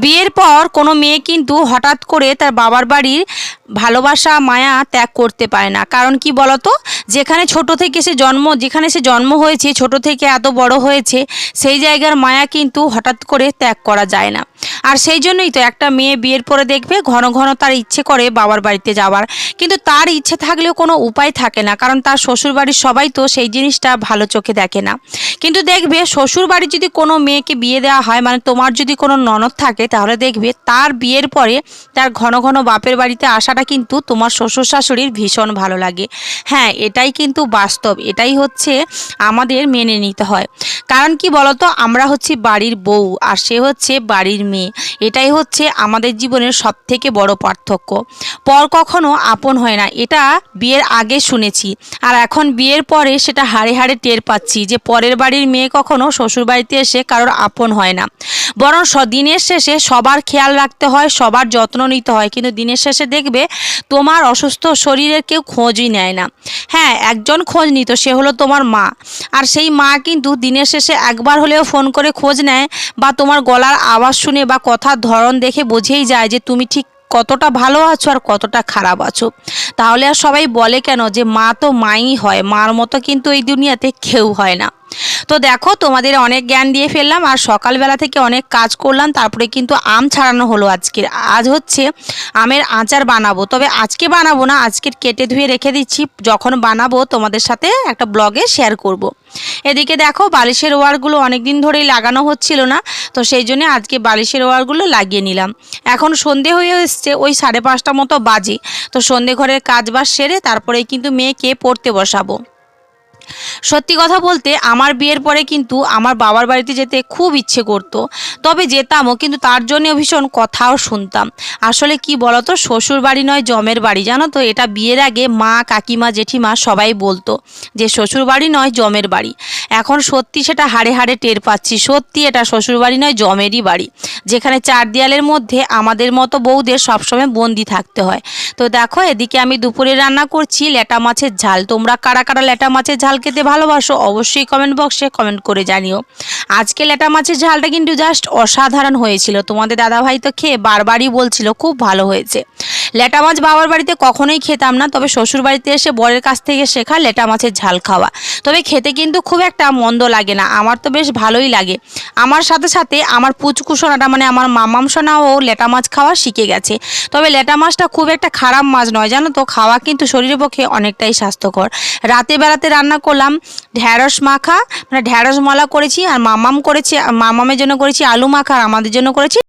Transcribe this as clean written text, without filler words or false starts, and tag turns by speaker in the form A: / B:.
A: বিয়ের পর কোনো মেয়ে কিন্তু হঠাৎ করে তার বাবার বাড়ির ভালোবাসা মায়া ত্যাগ করতে পারে না। কারণ কি বলতো, যেখানে সে জন্ম হয়েছে, ছোট থেকে এত বড় হয়েছে, সেই জায়গার মায়া কিন্তু হঠাৎ করে ত্যাগ করা যায় না। আর সেই জন্যই তো একটা মেয়ে বিয়ের পরে দেখবে ঘন ঘন তার ইচ্ছে করে বাবার বাড়িতে যাওয়ার, কিন্তু তার ইচ্ছে থাকলেও কোনো উপায় থাকে না, কারণ তার শ্বশুরবাড়ির সবাই তো সেই জিনিসটা ভালো চোখে দেখে না। কিন্তু দেখবে শ্বশুরবাড়ি যদি কোনো মেয়েকে বিয়ে দেওয়া হয়, মানে তোমার যদি কোনো ননদ থাকে, তাহলে দেখবে তার বিয়ের পরে তার ঘন ঘন বাপের বাড়িতে আসাটা কিন্তু তোমার শ্বশুর শাশুড়ির ভীষণ ভালো লাগে। হ্যাঁ, এটাই কিন্তু বাস্তব, এটাই হচ্ছে আমাদের মেনে নিতে হয়। কারণ কি বলতো, আমরা হচ্ছি বাড়ির বউ আর সে হচ্ছে বাড়ির মেয়ে। এটাই হচ্ছে আমাদের জীবনের সব থেকে বড় পার্থক্য। পর কখনো আপন হয় না, এটা বিয়ের আগে শুনেছি, আর এখন বিয়ের পরে সেটা হাড়ে হাড়ে টের পাচ্ছি যে পরের বাড়ির মেয়ে কখনো শ্বশুর বাড়িতে এসে কারোর আপন হয় না। বরং দিনের শেষে সবার খেয়াল রাখতে হয়, সবার যত্ন নিতে হয়, কিন্তু দিনের শেষে দেখবে তোমার অসুস্থ শরীরের কেউ খোঁজই নেয় না। হ্যাঁ, একজন খোঁজ নিত, সে হলো তোমার মা। আর সেই মা কিন্তু দিনের শেষে একবার হলেও ফোন করে খোঁজ নেয়, বা তোমার গলার আওয়াজ শুনে বা কথার ধরন দেখে বোঝেই যায় যে তুমি ঠিক কতটা ভালো আছো আর কতটা খারাপ আছো। তাহলে আর সবাই বলে কেন যে মা তো মাই হয়, মার মতো কিন্তু এই দুনিয়াতে কেউ হয় না। তো দেখো, তোমাদের অনেক জ্ঞান দিয়ে ফেললাম, আর সকালবেলা থেকে অনেক কাজ করলাম, তারপরে কিন্তু আম ছাড়ানো হলো। আজ হচ্ছে আমের আচার বানাবো, তবে আজকে বানাবো না, আজকে কেটে ধুয়ে রেখে দিচ্ছি, যখন বানাবো তোমাদের সাথে একটা ব্লগে শেয়ার করব। এদিকে দেখো, বালিশের ওয়ারগুলো অনেক দিন ধরেই লাগানো হচ্ছিল না, তো সেই জন্য আজকে বালিশের ওয়ারগুলো লাগিয়ে নিলাম। এখন সন্ধে হয়ে এসছে, ওই 5:30 মতো বাজে। তো সন্ধে ঘরের কাজ বাজ সেরে তারপরেই কিন্তু মেয়েকে পড়তে বসাবো। সত্যি কথা বলতে, আমার বিয়ের পরে কিন্তু আমার বাবার বাড়িতে যেতে খুব ইচ্ছে করতো, তবে যেতামও, কিন্তু তার জন্য ভীষণ কথাও শুনতাম। আসলে কি বলতো, শ্বশুর বাড়ি নয় জমের বাড়ি, জানো তো, এটা বিয়ের আগে মা কাকিমা জেঠিমা সবাই বলতো যে শ্বশুর বাড়ি নয় জমের বাড়ি। এখন সত্যি সেটা হাড়ে হাড়ে টের পাচ্ছি, সত্যি এটা শ্বশুর বাড়ি নয় জমেরই বাড়ি, যেখানে 4 দেয়ালের মধ্যে আমাদের মতো বউদের সবসময় বন্দি থাকতে হয়। তো দেখো, এদিকে আমি দুপুরে রান্না করছি ল্যাটা মাছের ঝাল। তোমরা কারা কারা ল্যাটা মাছের ঝাল খেতে ভালোবাসো অবশ্যই কমেন্ট বক্সে কমেন্ট করে জানিও। আজকে ল্যাটা মাছের ঝালটা কিন্তু জাস্ট অসাধারণ হয়েছিল, তোমাদের দাদাভাই তো খেয়ে বারবারই বলছিল খুব ভালো হয়েছে। ল্যাটা মাছ বাবার বাড়িতে কখনোই খেতাম না, তবে শ্বশুর বাড়িতে এসে বরের কাছ থেকে শেখা ল্যাটা মাছের ঝাল খাওয়া। তবে খেতে কিন্তু খুব একটা মন্দ লাগে না, আমার তো বেশ ভালোই লাগে। আমার সাথে সাথে আমার পুচকুসোনাটা, মানে আমার মামাম সোনাও ল্যাটা মাছ খাওয়া শিখে গেছে। তবে ল্যাটা মাছটা খুব একটা খারাপ মাছ নয়, জানো তো, খাওয়া কিন্তু শরীরের পক্ষে অনেকটাই স্বাস্থ্যকর। রাতে বেলাতে রান্না করলাম ঢ্যাঁড়স মাখা, মানে ঢ্যাঁড়স মালা করেছি, আর মামামের জন্য করেছি আলু মাখা, আর আমাদের জন্য করেছি